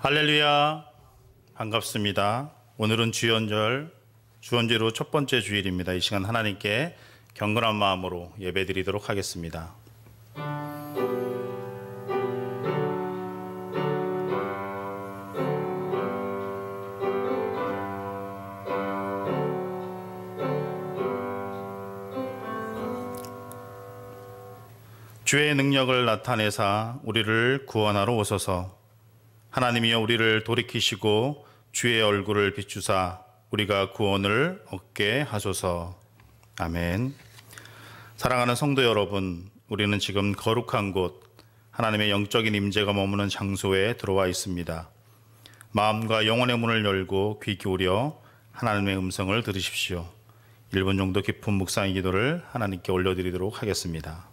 할렐루야, 반갑습니다. 오늘은 주언제로 첫 번째 주일입니다. 이 시간 하나님께 경건한 마음으로 예배드리도록 하겠습니다. 주의 능력을 나타내사 우리를 구원하러 오소서. 하나님이여, 우리를 돌이키시고 주의 얼굴을 비추사 우리가 구원을 얻게 하소서. 아멘. 사랑하는 성도 여러분, 우리는 지금 거룩한 곳, 하나님의 영적인 임재가 머무는 장소에 들어와 있습니다. 마음과 영혼의 문을 열고 귀 기울여 하나님의 음성을 들으십시오. 1분 정도 깊은 묵상의 기도를 하나님께 올려드리도록 하겠습니다.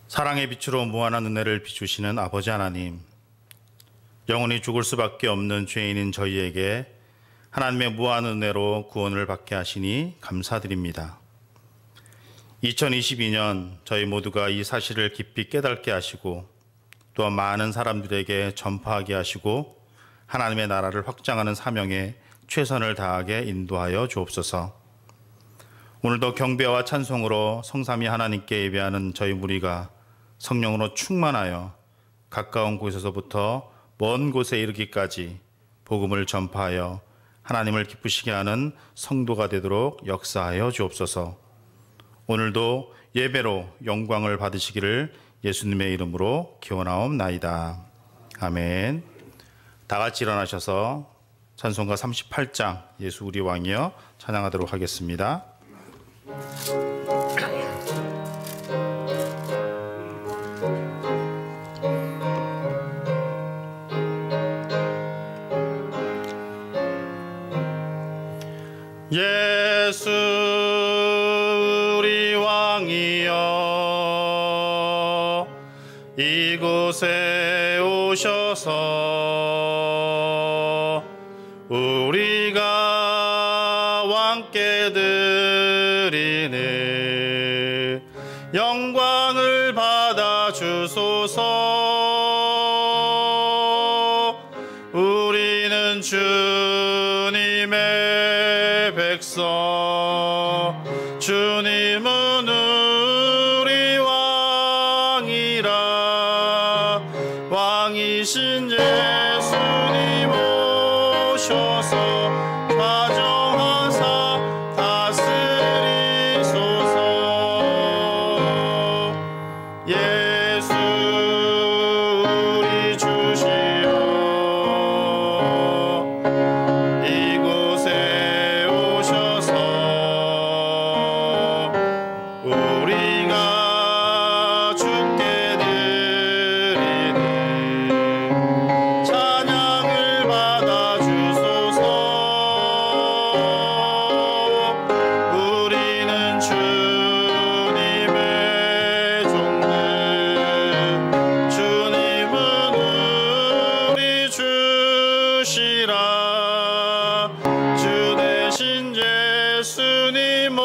사랑의 빛으로 무한한 은혜를 비추시는 아버지 하나님, 영원히 죽을 수밖에 없는 죄인인 저희에게 하나님의 무한 은혜로 구원을 받게 하시니 감사드립니다. 2022년 저희 모두가 이 사실을 깊이 깨닫게 하시고 또한 많은 사람들에게 전파하게 하시고 하나님의 나라를 확장하는 사명에 최선을 다하게 인도하여 주옵소서. 오늘도 경배와 찬송으로 성삼위 하나님께 예배하는 저희 무리가 성령으로 충만하여 가까운 곳에서부터 먼 곳에 이르기까지 복음을 전파하여 하나님을 기쁘시게 하는 성도가 되도록 역사하여 주옵소서. 오늘도 예배로 영광을 받으시기를 예수님의 이름으로 기원하옵나이다. 아멘. 다 같이 일어나셔서 찬송가 38장 예수 우리 왕이여 찬양하도록 하겠습니다. 예수 우리 왕이여 이곳에 오셔서 우리가 왕께 드리는 영광을 받아 주소서. 우리는 주님의 백성, 주님은 우리 왕이라. 왕이신 예수님 오셔서 좌정하사 다스리소서. 예수 우리 주시여 이곳에 오셔서 우리가 주께 드리는 찬양을 받아 주소서. 하시라. 주 대신 예수님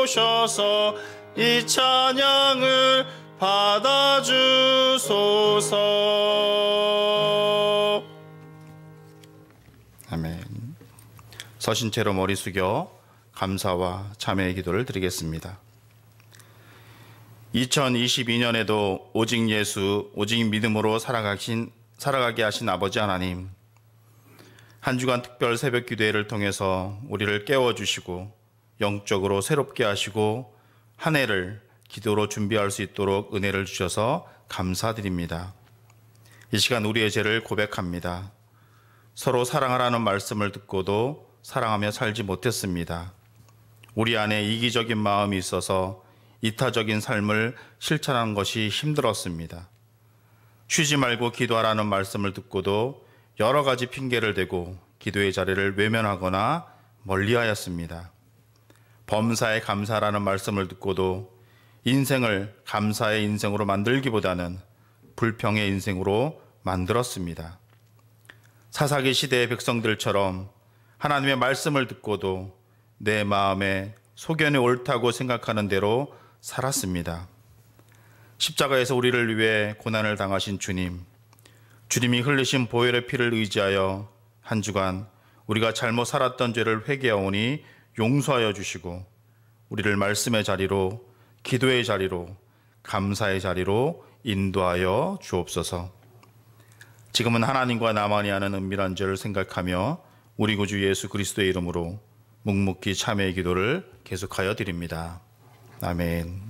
오셔서 이 찬양을 받아주소서. 아멘. 서신 채로 머리 숙여 감사와 참회의 기도를 드리겠습니다. 2022년에도 오직 예수, 오직 믿음으로 살아가게 하신 아버지 하나님, 한 주간 특별 새벽 기도회를 통해서 우리를 깨워주시고 영적으로 새롭게 하시고 한 해를 기도로 준비할 수 있도록 은혜를 주셔서 감사드립니다. 이 시간 우리의 죄를 고백합니다. 서로 사랑하라는 말씀을 듣고도 사랑하며 살지 못했습니다. 우리 안에 이기적인 마음이 있어서 이타적인 삶을 실천하는 것이 힘들었습니다. 쉬지 말고 기도하라는 말씀을 듣고도 여러 가지 핑계를 대고 기도의 자리를 외면하거나 멀리하였습니다. 범사에 감사라는 말씀을 듣고도 인생을 감사의 인생으로 만들기보다는 불평의 인생으로 만들었습니다. 사사기 시대의 백성들처럼 하나님의 말씀을 듣고도 내 마음에 소견이 옳다고 생각하는 대로 살았습니다. 십자가에서 우리를 위해 고난을 당하신 주님, 주님이 흘리신 보혈의 피를 의지하여 한 주간 우리가 잘못 살았던 죄를 회개하오니 용서하여 주시고 우리를 말씀의 자리로, 기도의 자리로, 감사의 자리로 인도하여 주옵소서. 지금은 하나님과 나만이 하는 은밀한 죄를 생각하며 우리 구주 예수 그리스도의 이름으로 묵묵히 참회의 기도를 계속하여 드립니다. 아멘.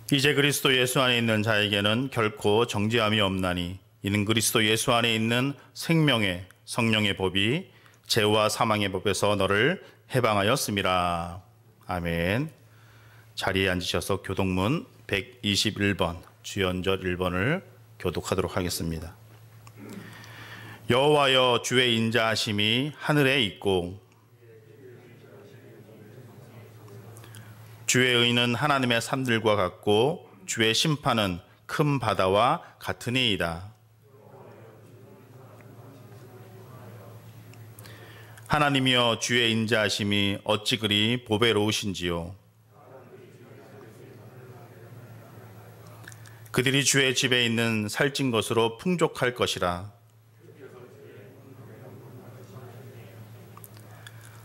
이제 그리스도 예수 안에 있는 자에게는 결코 정죄함이 없나니 이는 그리스도 예수 안에 있는 생명의 성령의 법이 죄와 사망의 법에서 너를 해방하였음이라. 아멘. 자리에 앉으셔서 교독문 121번 주연절 1번을 교독하도록 하겠습니다. 여호와여, 주의 인자하심이 하늘에 있고 주의 의는 하나님의 산들과 같고 주의 심판은 큰 바다와 같으니이다. 하나님이여, 주의 인자하심이 어찌 그리 보배로우신지요. 그들이 주의 집에 있는 살찐 것으로 풍족할 것이라.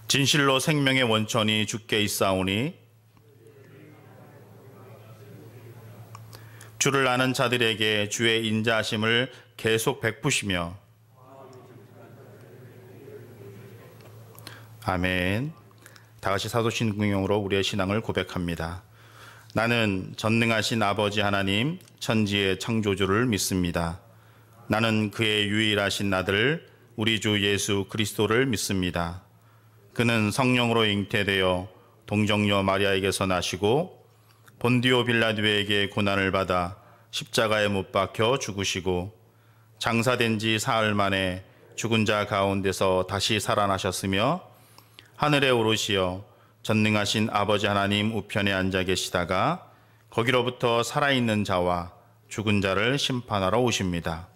진실로 생명의 원천이 주께 있사오니 주를 아는 자들에게 주의 인자하심을 계속 베푸시며. 아멘. 다같이 사도신경으로 우리의 신앙을 고백합니다. 나는 전능하신 아버지 하나님 천지의 창조주를 믿습니다. 나는 그의 유일하신 아들 우리 주 예수 그리스도를 믿습니다. 그는 성령으로 잉태되어 동정녀 마리아에게서 나시고 본디오 빌라도에게 고난을 받아 십자가에 못 박혀 죽으시고 장사된 지 사흘 만에 죽은 자 가운데서 다시 살아나셨으며 하늘에 오르시어 전능하신 아버지 하나님 우편에 앉아 계시다가 거기로부터 살아있는 자와 죽은 자를 심판하러 오십니다.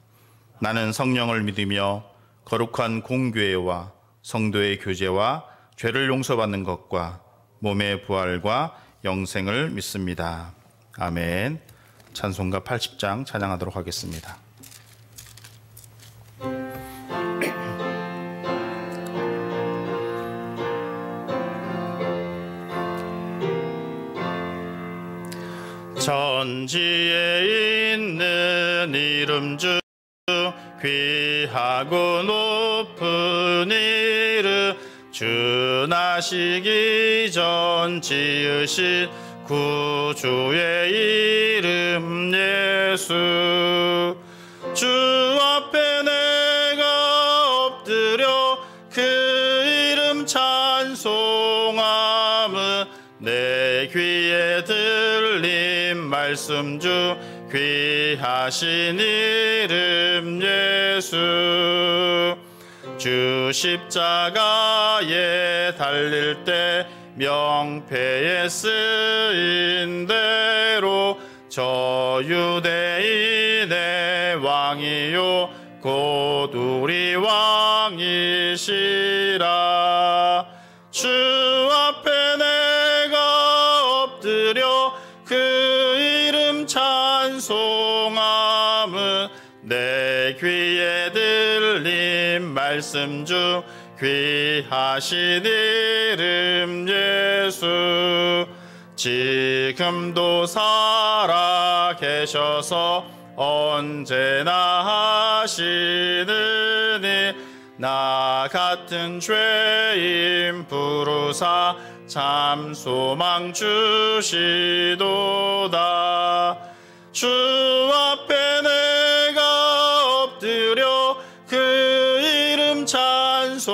나는 성령을 믿으며 거룩한 공교회와 성도의 교제와 죄를 용서받는 것과 몸의 부활과 영생을 믿습니다. 아멘. 찬송가 80장 찬양하도록 하겠습니다. 천지에 있는 이름 중 귀하고 높은 이름, 주 나시기 전 지으신 구주의 이름 예수. 주 앞에 내가 엎드려 그 이름 찬송함은 내 귀에 들린 말씀 중 귀하신 이름 예수. 주 십자가에 달릴 때 명패에 쓰인 대로 저 유대인의 왕이요 곧 우리 왕이시라. 주 앞에 내가 엎드려 그 이름 찬송함은 내 귀에 들린 말씀 중 귀하신 이름 예수. 지금도 살아 계셔서 언제나 하시느니 나 같은 죄인 부르사 참 소망 주시도다. 주 앞에 내가 엎드려 그 이름 찬송함은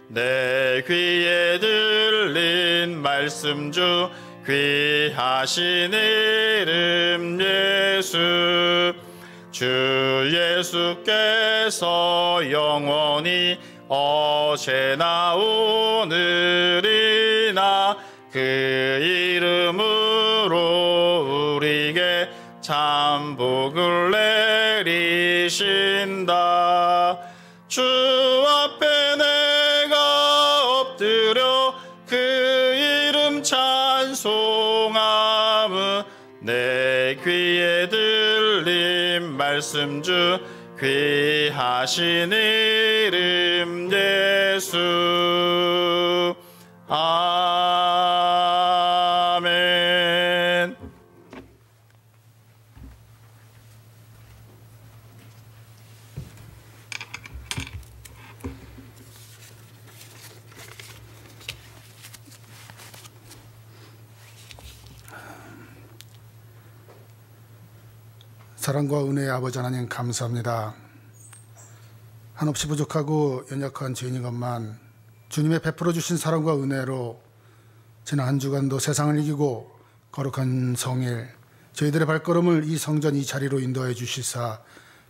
내 귀에 들린 말씀 중 귀하신 이름 예수. 주 예수께서 영원히 어제나 오늘이나 그 이름으로 우리에게 참 복을 내리신다. 주 앞에 내가 엎드려 그 이름 찬송함은 내 귀에 들린 말씀 중 귀하신 이름 예수. 아멘. 사랑과 은혜의 아버지 하나님 감사합니다. 한없이 부족하고 연약한 죄인인 것만 주님의 베풀어 주신 사랑과 은혜로 지난 한 주간도 세상을 이기고 거룩한 성일 저희들의 발걸음을 이 성전 이 자리로 인도하여 주시사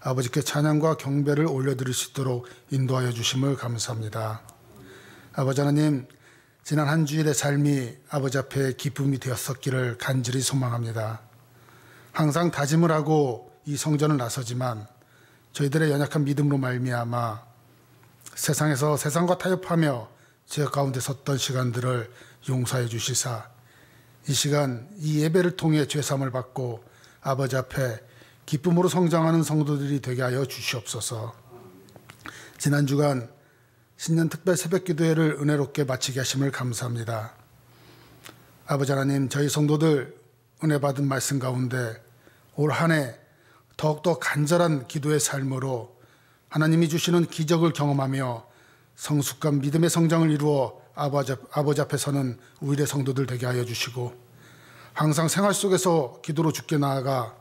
아버지께 찬양과 경배를 올려드릴 수 있도록 인도하여 주심을 감사합니다. 아버지 하나님, 지난 한 주일의 삶이 아버지 앞에 기쁨이 되었었기를 간절히 소망합니다. 항상 다짐을 하고 이 성전을 나서지만 저희들의 연약한 믿음으로 말미암아 세상에서 세상과 타협하며 죄 가운데 섰던 시간들을 용서해 주시사 이 시간 이 예배를 통해 죄사함을 받고 아버지 앞에 기쁨으로 성장하는 성도들이 되게 하여 주시옵소서. 지난 주간 신년 특별 새벽기도회를 은혜롭게 마치게 하심을 감사합니다. 아버지 하나님, 저희 성도들 은혜 받은 말씀 가운데 올 한 해 더욱더 간절한 기도의 삶으로 하나님이 주시는 기적을 경험하며 성숙한 믿음의 성장을 이루어 아버지 앞에 서는 우리의 성도들 되게 하여 주시고, 항상 생활 속에서 기도로 주께 나아가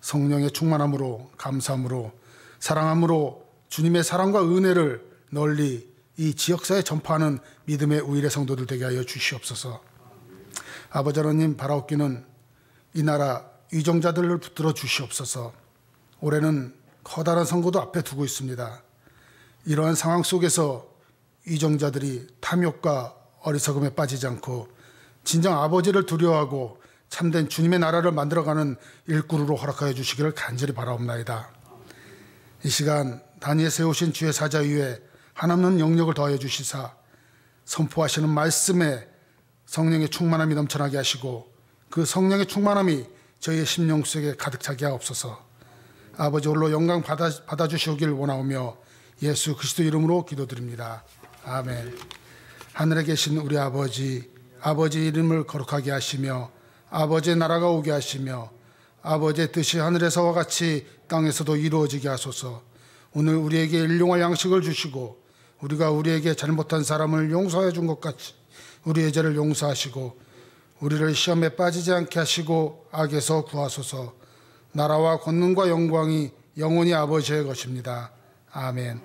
성령의 충만함으로, 감사함으로, 사랑함으로 주님의 사랑과 은혜를 널리 이 지역사에 전파하는 믿음의 우리의 성도들 되게 하여 주시옵소서. 아버지 하나님, 바라옵기는 이 나라 위정자들을 붙들어 주시옵소서. 올해는 커다란 선거도 앞에 두고 있습니다. 이러한 상황 속에서 위정자들이 탐욕과 어리석음에 빠지지 않고 진정 아버지를 두려워하고 참된 주님의 나라를 만들어가는 일꾼으로 허락하여 주시기를 간절히 바라옵나이다. 이 시간 다니엘 세우신 주의 사자 위에 하나님은 영역을 더하여 주시사 선포하시는 말씀에 성령의 충만함이 넘쳐나게 하시고 그 성령의 충만함이 저희의 심령 속에 가득 차게 하옵소서. 아버지 홀로 영광 받아주시길 원하오며 예수 그리스도 이름으로 기도드립니다. 아멘. 하늘에 계신 우리 아버지 이름을 거룩하게 하시며 아버지의 나라가 오게 하시며 아버지의 뜻이 하늘에서와 같이 땅에서도 이루어지게 하소서. 오늘 우리에게 일용할 양식을 주시고 우리가 우리에게 잘못한 사람을 용서해 준 것 같이 우리의 죄를 용서하시고 우리를 시험에 빠지지 않게 하시고 악에서 구하소서. 나라와 권능과 영광이 영원히 아버지의 것입니다. 아멘.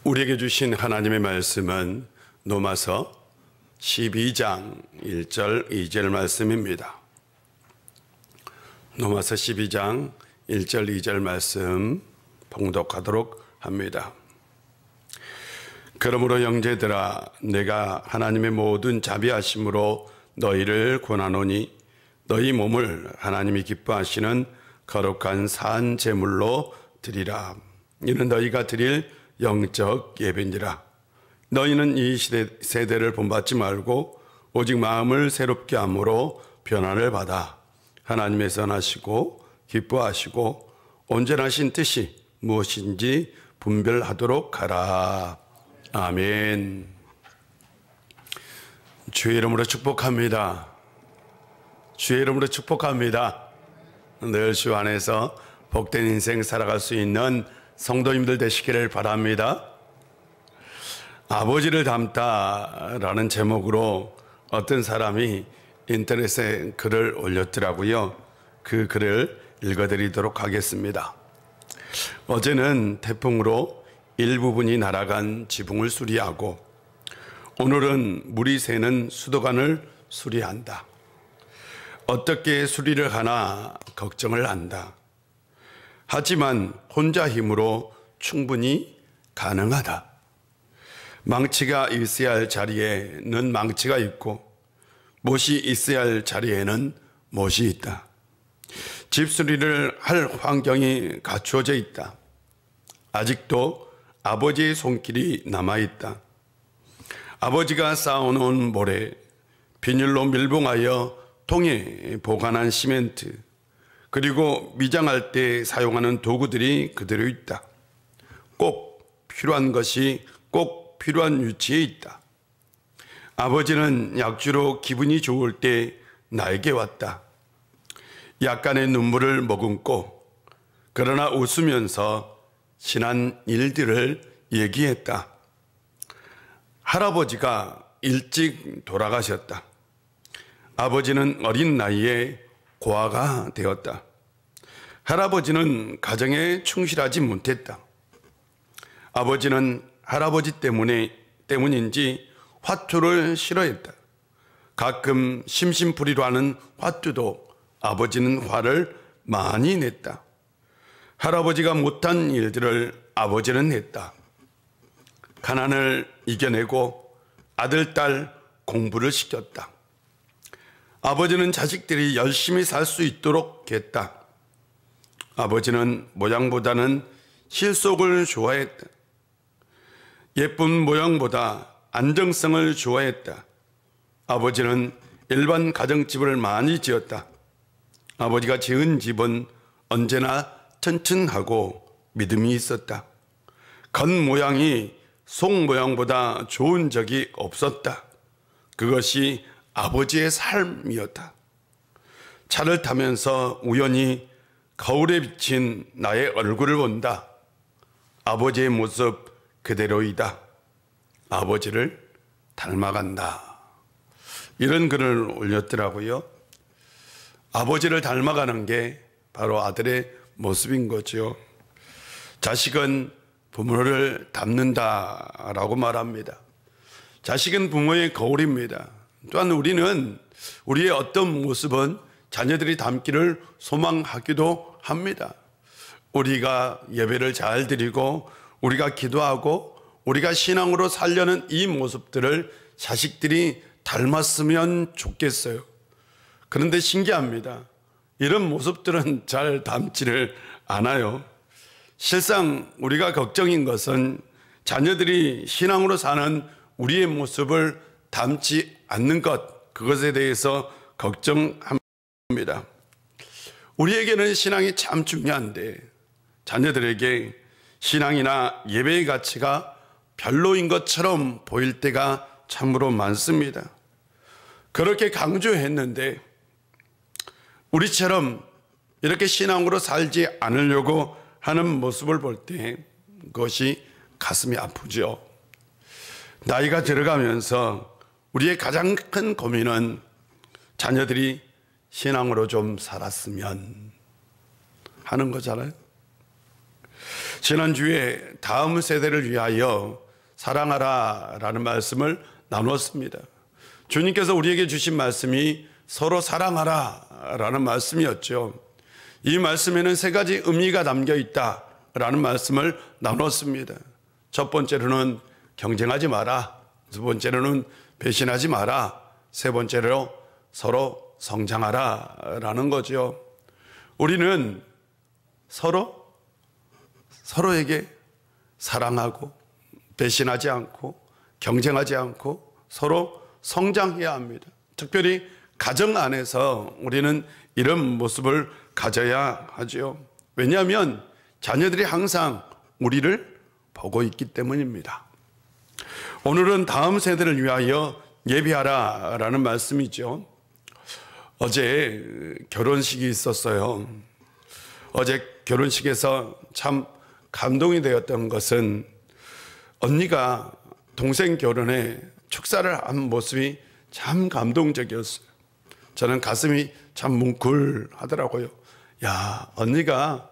우리에게 주신 하나님의 말씀은 로마서 12장 1절 2절 말씀입니다. 로마서 12장 1절 2절 말씀 봉독하도록 합니다. 그러므로 형제들아, 내가 하나님의 모든 자비하심으로 너희를 권하노니 너희 몸을 하나님이 기뻐하시는 거룩한 산 제물로 드리라. 이는 너희가 드릴 영적 예배니라. 너희는 이 세대를 본받지 말고 오직 마음을 새롭게 함으로 변화를 받아 하나님의 선하시고 기뻐하시고 온전하신 뜻이 무엇인지 분별하도록 하라. 아멘. 주의 이름으로 축복합니다. 주의 이름으로 축복합니다. 늘 주 안에서 복된 인생 살아갈 수 있는 성도님들 되시기를 바랍니다. 아버지를 닮다라는 제목으로 어떤 사람이 인터넷에 글을 올렸더라고요. 그 글을 읽어드리도록 하겠습니다. 어제는 태풍으로 일부분이 날아간 지붕을 수리하고 오늘은 물이 새는 수도관을 수리한다. 어떻게 수리를 하나 걱정을 한다. 하지만 혼자 힘으로 충분히 가능하다. 망치가 있어야 할 자리에는 망치가 있고 못이 있어야 할 자리에는 못이 있다. 집 수리를 할 환경이 갖추어져 있다. 아직도 아버지의 손길이 남아있다. 아버지가 쌓아놓은 모래, 비닐로 밀봉하여 통에 보관한 시멘트, 그리고 미장할 때 사용하는 도구들이 그대로 있다. 꼭 필요한 것이 꼭 필요한 위치에 있다. 아버지는 약주로 기분이 좋을 때 나에게 왔다. 약간의 눈물을 머금고 그러나 웃으면서 지난 일들을 얘기했다. 할아버지가 일찍 돌아가셨다. 아버지는 어린 나이에 고아가 되었다. 할아버지는 가정에 충실하지 못했다. 아버지는 할아버지 때문인지 화투를 싫어했다. 가끔 심심풀이로 하는 화투도 아버지는 화를 많이 냈다. 할아버지가 못한 일들을 아버지는 했다. 가난을 이겨내고 아들, 딸 공부를 시켰다. 아버지는 자식들이 열심히 살 수 있도록 했다. 아버지는 모양보다는 실속을 좋아했다. 예쁜 모양보다 안정성을 좋아했다. 아버지는 일반 가정집을 많이 지었다. 아버지가 지은 집은 언제나 튼튼하고 믿음이 있었다. 겉모양이 속모양보다 좋은 적이 없었다. 그것이 아버지의 삶이었다. 차를 타면서 우연히 거울에 비친 나의 얼굴을 본다. 아버지의 모습 그대로이다. 아버지를 닮아간다. 이런 글을 올렸더라고요. 아버지를 닮아가는 게 바로 아들의 모습인 거죠. 자식은 부모를 닮는다라고 말합니다. 자식은 부모의 거울입니다. 또한 우리는 우리의 어떤 모습은 자녀들이 닮기를 소망하기도 합니다. 우리가 예배를 잘 드리고 우리가 기도하고 우리가 신앙으로 살려는 이 모습들을 자식들이 닮았으면 좋겠어요. 그런데 신기합니다. 이런 모습들은 잘 담지를 않아요. 실상 우리가 걱정인 것은 자녀들이 신앙으로 사는 우리의 모습을 담지 않는 것, 그것에 대해서 걱정합니다. 우리에게는 신앙이 참 중요한데 자녀들에게 신앙이나 예배의 가치가 별로인 것처럼 보일 때가 참으로 많습니다. 그렇게 강조했는데 우리처럼 이렇게 신앙으로 살지 않으려고 하는 모습을 볼 때 그것이 가슴이 아프죠. 나이가 들어가면서 우리의 가장 큰 고민은 자녀들이 신앙으로 좀 살았으면 하는 거잖아요. 지난주에 다음 세대를 위하여 사랑하라 라는 말씀을 나눴습니다. 주님께서 우리에게 주신 말씀이 서로 사랑하라 라는 말씀이었죠. 이 말씀에는 세 가지 의미가 담겨 있다 라는 말씀을 나눴습니다. 첫 번째로는 경쟁하지 마라, 두 번째로는 배신하지 마라, 세 번째로 서로 성장하라 라는 거죠. 우리는 서로에게 사랑하고 배신하지 않고 경쟁하지 않고 서로 성장해야 합니다. 특별히 가정 안에서 우리는 이런 모습을 가져야 하죠. 왜냐하면 자녀들이 항상 우리를 보고 있기 때문입니다. 오늘은 다음 세대를 위하여 예비하라 라는 말씀이죠. 어제 결혼식이 있었어요. 어제 결혼식에서 참 감동이 되었던 것은 언니가 동생 결혼에 축사를 한 모습이 참 감동적이었어요. 저는 가슴이 참 뭉클하더라고요. 야, 언니가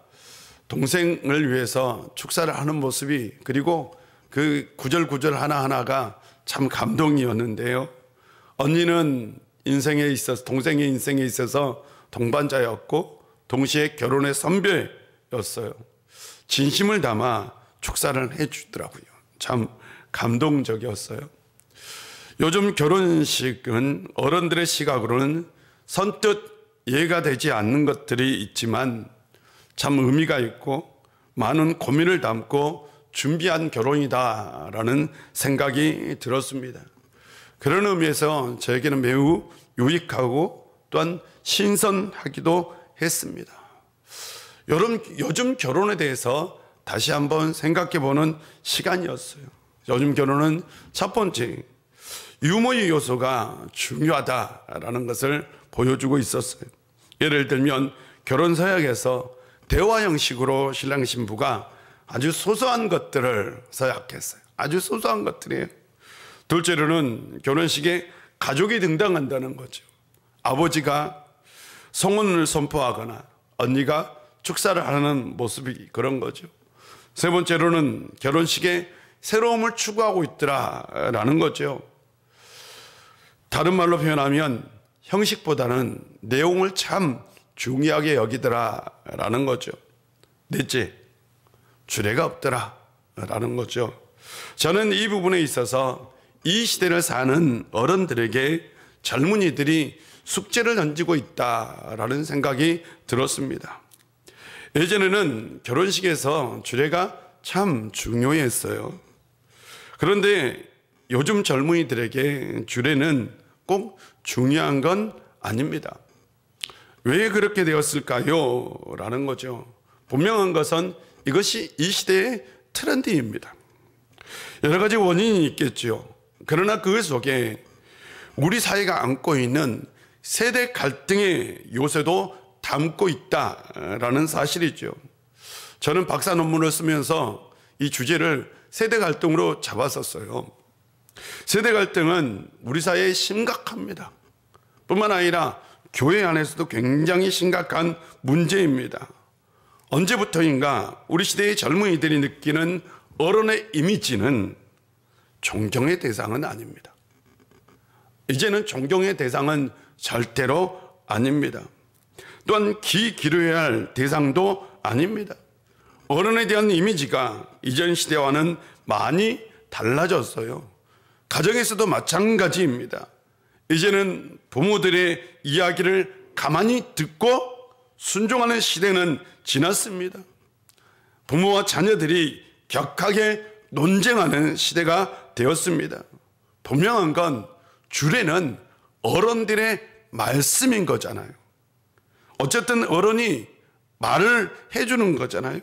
동생을 위해서 축사를 하는 모습이, 그리고 그 구절 하나하나가 참 감동이었는데요. 언니는 인생에 있어서, 동생의 인생에 있어서 동반자였고 동시에 결혼의 선배였어요. 진심을 담아 축사를 해주더라고요. 참 감동적이었어요. 요즘 결혼식은 어른들의 시각으로는 선뜻 이해가 되지 않는 것들이 있지만 참 의미가 있고 많은 고민을 담고 준비한 결혼이다라는 생각이 들었습니다. 그런 의미에서 저에게는 매우 유익하고 또한 신선하기도 했습니다. 요즘 결혼에 대해서 다시 한번 생각해 보는 시간이었어요. 요즘 결혼은 첫 번째, 유머의 요소가 중요하다라는 것을 보여주고 있었어요. 예를 들면 결혼 서약에서 대화 형식으로 신랑 신부가 아주 소소한 것들을 서약했어요. 아주 소소한 것들이에요. 둘째로는 결혼식에 가족이 등장한다는 거죠. 아버지가 성혼을 선포하거나 언니가 축사를 하는 모습이 그런 거죠. 세 번째로는 결혼식에 새로움을 추구하고 있더라라는 거죠. 다른 말로 표현하면 형식보다는 내용을 참 중요하게 여기더라라는 거죠. 넷째, 주례가 없더라라는 거죠. 저는 이 부분에 있어서 이 시대를 사는 어른들에게 젊은이들이 숙제를 던지고 있다라는 생각이 들었습니다. 예전에는 결혼식에서 주례가 참 중요했어요. 그런데 요즘 젊은이들에게 주례는 꼭 중요한 건 아닙니다. 왜 그렇게 되었을까요? 라는 거죠. 분명한 것은 이것이 이 시대의 트렌드입니다. 여러 가지 원인이 있겠죠. 그러나 그 속에 우리 사회가 안고 있는 세대 갈등의 요새도 담고 있다라는 사실이죠. 저는 박사 논문을 쓰면서 이 주제를 세대 갈등으로 잡았었어요. 세대 갈등은 우리 사회에 심각합니다. 뿐만 아니라 교회 안에서도 굉장히 심각한 문제입니다. 언제부터인가 우리 시대의 젊은이들이 느끼는 어른의 이미지는 존경의 대상은 아닙니다. 이제는 존경의 대상은 절대로 아닙니다. 또한 기울여야 할 대상도 아닙니다. 어른에 대한 이미지가 이전 시대와는 많이 달라졌어요. 가정에서도 마찬가지입니다. 이제는 부모들의 이야기를 가만히 듣고 순종하는 시대는 지났습니다. 부모와 자녀들이 격하게 논쟁하는 시대가 되었습니다. 분명한 건 주례는 어른들의 말씀인 거잖아요. 어쨌든 어른이 말을 해주는 거잖아요.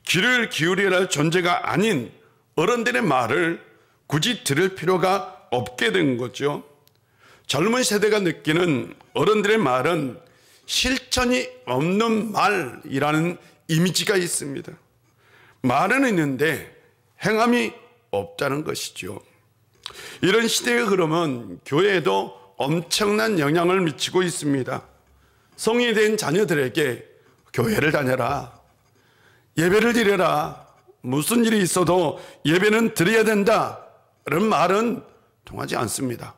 귀를 기울여야 할 존재가 아닌 어른들의 말을 굳이 들을 필요가 없게 된 거죠. 젊은 세대가 느끼는 어른들의 말은 실천이 없는 말이라는 이미지가 있습니다. 말은 있는데 행함이 없다는 것이죠. 이런 시대의 흐름은 교회에도 엄청난 영향을 미치고 있습니다. 성인이 된 자녀들에게 교회를 다녀라, 예배를 드려라, 무슨 일이 있어도 예배는 드려야 된다, 이런 말은 통하지 않습니다.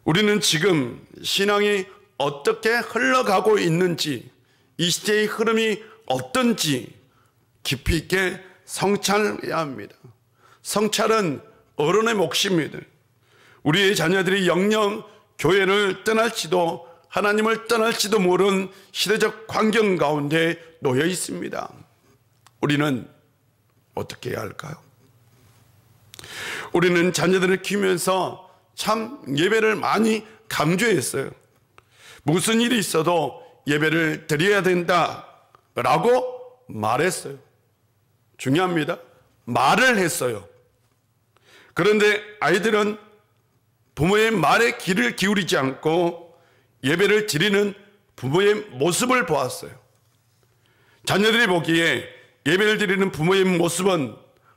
우리는 지금 신앙이 어떻게 흘러가고 있는지, 이 시대의 흐름이 어떤지 깊이 있게 성찰해야 합니다. 성찰은 어른의 몫입니다. 우리의 자녀들이 영영 교회를 떠날지도 하나님을 떠날지도 모르는 시대적 환경 가운데 놓여 있습니다. 우리는 어떻게 해야 할까요? 우리는 자녀들을 키우면서 참 예배를 많이 강조했어요. 무슨 일이 있어도 예배를 드려야 된다라고 말했어요. 중요합니다. 말을 했어요. 그런데 아이들은 부모의 말에 귀를 기울이지 않고 예배를 드리는 부모의 모습을 보았어요. 자녀들이 보기에 예배를 드리는 부모의 모습은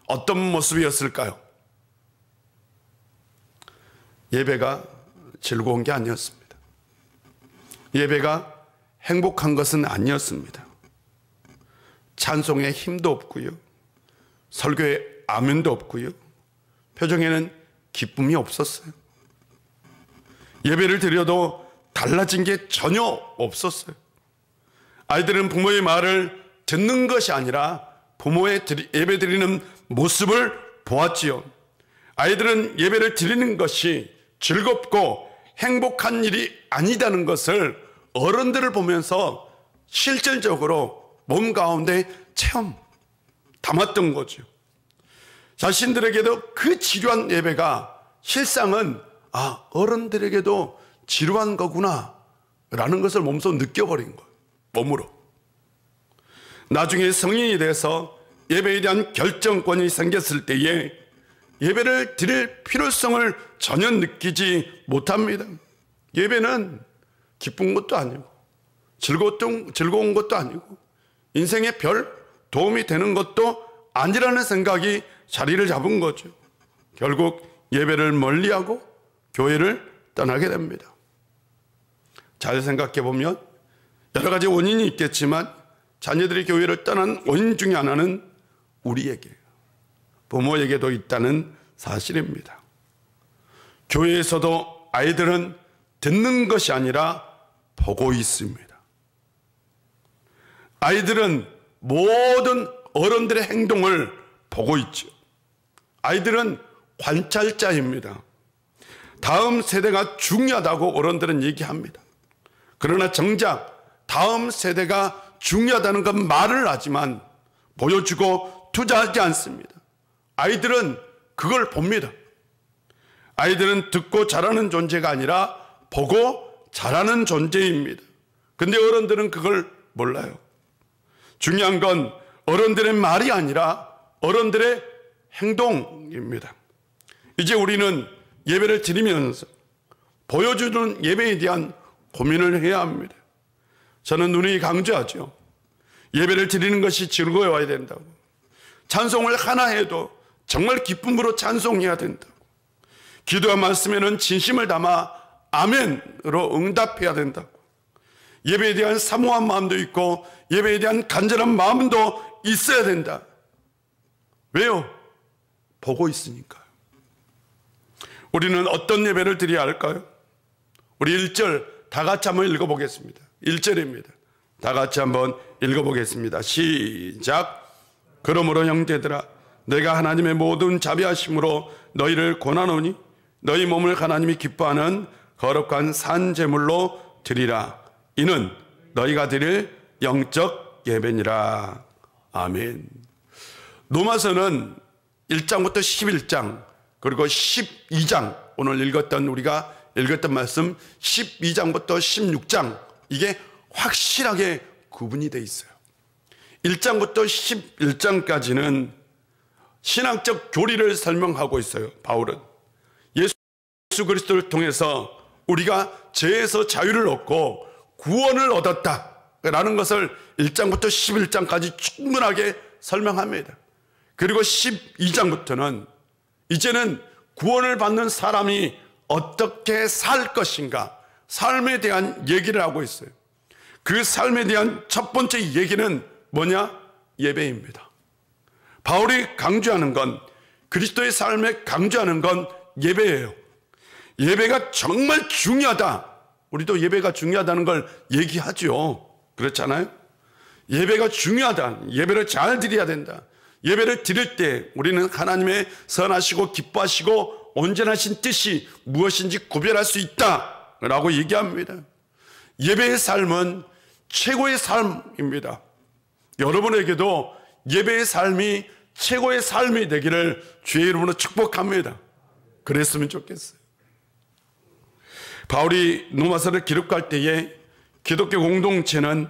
어떤 모습이었을까요? 예배가 즐거운 게 아니었습니다. 예배가 행복한 것은 아니었습니다. 찬송에 힘도 없고요, 설교에 아멘도 없고요, 표정에는 기쁨이 없었어요. 예배를 드려도 달라진 게 전혀 없었어요. 아이들은 부모의 말을 듣는 것이 아니라 부모의 예배 드리는 모습을 보았지요. 아이들은 예배를 드리는 것이 즐겁고 행복한 일이 아니다는 것을 어른들을 보면서 실질적으로 몸 가운데 체험 담았던 거죠. 자신들에게도 그 지루한 예배가 실상은 어른들에게도 지루한 거구나 라는 것을 몸소 느껴버린 거예요. 몸으로. 나중에 성인이 돼서 예배에 대한 결정권이 생겼을 때에 예배를 드릴 필요성을 전혀 느끼지 못합니다. 예배는 기쁜 것도 아니고 즐거운 것도 아니고 인생에 별 도움이 되는 것도 아니라는 생각이 자리를 잡은 거죠. 결국 예배를 멀리하고 교회를 떠나게 됩니다. 잘 생각해 보면 여러 가지 원인이 있겠지만 자녀들이 교회를 떠난 원인 중에 하나는 우리에게, 부모에게도 있다는 사실입니다. 교회에서도 아이들은 듣는 것이 아니라 보고 있습니다. 아이들은 모든 어른들의 행동을 보고 있죠. 아이들은 관찰자입니다. 다음 세대가 중요하다고 어른들은 얘기합니다. 그러나 정작 다음 세대가 중요하다는 건 말을 하지만 보여주고 투자하지 않습니다. 아이들은 그걸 봅니다. 아이들은 듣고 자라는 존재가 아니라 보고 자라는 존재입니다. 근데 어른들은 그걸 몰라요. 중요한 건 어른들의 말이 아니라 어른들의 행동입니다. 이제 우리는 예배를 드리면서 보여주는 예배에 대한 고민을 해야 합니다. 저는 누누이 강조하죠. 예배를 드리는 것이 즐거워야 된다고. 찬송을 하나 해도 정말 기쁨으로 찬송해야 된다고. 기도와 말씀에는 진심을 담아 아멘으로 응답해야 된다고. 예배에 대한 사모한 마음도 있고 예배에 대한 간절한 마음도 있어야 된다. 왜요? 보고 있으니까요. 우리는 어떤 예배를 드려야 할까요? 우리 1절 다 같이 한번 읽어보겠습니다. 1절입니다. 다 같이 한번 읽어보겠습니다. 시작. 그러므로 형제들아, 내가 하나님의 모든 자비하심으로 너희를 권하노니 너희 몸을 하나님이 기뻐하는 거룩한 산 제물로 드리라. 이는 너희가 드릴 영적 예배니라. 아멘. 로마서는 1장부터 11장 그리고 12장, 오늘 우리가 읽었던 말씀 12장부터 16장, 이게 확실하게 구분이 되어 있어요. 1장부터 11장까지는 신앙적 교리를 설명하고 있어요. 바울은 예수 그리스도를 통해서 우리가 죄에서 자유를 얻고 구원을 얻었다라는 것을 1장부터 11장까지 충분하게 설명합니다. 그리고 12장부터는 이제는 구원을 받는 사람이 어떻게 살 것인가, 삶에 대한 얘기를 하고 있어요. 그 삶에 대한 첫 번째 얘기는 뭐냐? 예배입니다. 바울이 강조하는 건, 그리스도의 삶에 강조하는 건 예배예요. 예배가 정말 중요하다. 우리도 예배가 중요하다는 걸 얘기하죠. 그렇잖아요? 예배가 중요하다. 예배를 잘 드려야 된다. 예배를 드릴 때 우리는 하나님의 선하시고 기뻐하시고 온전하신 뜻이 무엇인지 구별할 수 있다라고 얘기합니다. 예배의 삶은 최고의 삶입니다. 여러분에게도 예배의 삶이 최고의 삶이 되기를 주의 이름으로 축복합니다. 그랬으면 좋겠어요. 바울이 로마서를 기록할 때에 기독교 공동체는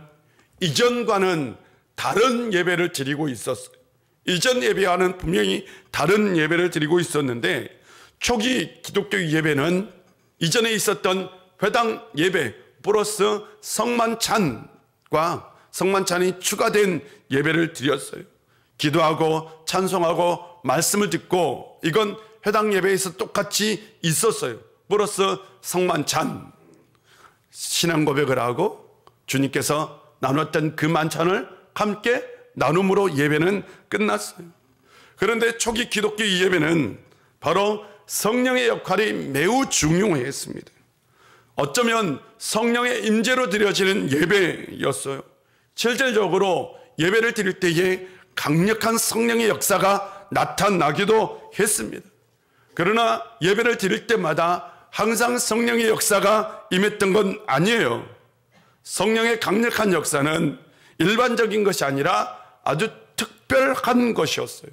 이전과는 다른 예배를 드리고 있었어요. 이전 예배와는 분명히 다른 예배를 드리고 있었는데, 초기 기독교 예배는 이전에 있었던 회당 예배 플러스 성만찬과 성만찬이 추가된 예배를 드렸어요. 기도하고 찬송하고 말씀을 듣고, 이건 회당 예배에서 똑같이 있었어요. 플러스 성만찬, 신앙 고백을 하고 주님께서 나눴던 그 만찬을 함께 나눔으로 예배는 끝났어요. 그런데 초기 기독교 예배는 바로 성령의 역할이 매우 중요했습니다. 어쩌면 성령의 임재로 드려지는 예배였어요. 실질적으로 예배를 드릴 때에 강력한 성령의 역사가 나타나기도 했습니다. 그러나 예배를 드릴 때마다 항상 성령의 역사가 임했던 건 아니에요. 성령의 강력한 역사는 일반적인 것이 아니라 아주 특별한 것이었어요.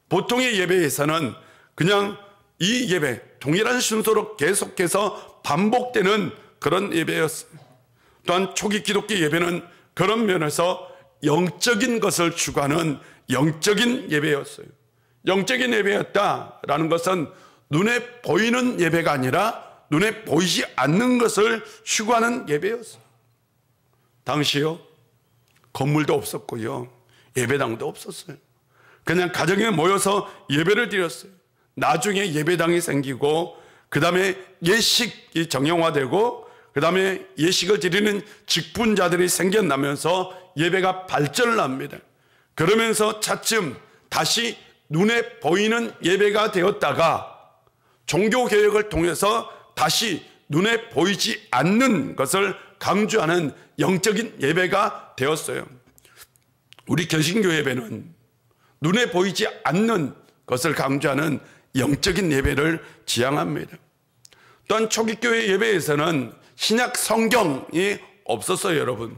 보통의 예배에서는 그냥 이 예배, 동일한 순서로 계속해서 반복되는 그런 예배였어요. 또한 초기 기독교 예배는 그런 면에서 영적인 것을 추구하는 영적인 예배였어요. 영적인 예배였다라는 것은 눈에 보이는 예배가 아니라 눈에 보이지 않는 것을 추구하는 예배였어요. 당시요, 건물도 없었고요, 예배당도 없었어요. 그냥 가정에 모여서 예배를 드렸어요. 나중에 예배당이 생기고, 그 다음에 예식이 정형화되고, 그 다음에 예식을 드리는 직분자들이 생겨나면서 예배가 발전을 합니다. 그러면서 차츰 다시 눈에 보이는 예배가 되었다가 종교개혁을 통해서 다시 눈에 보이지 않는 것을 강조하는 영적인 예배가 되었어요. 우리 개신교 예배는 눈에 보이지 않는 것을 강조하는 영적인 예배를 지향합니다. 또한 초기교회 예배에서는 신약 성경이 없었어요, 여러분.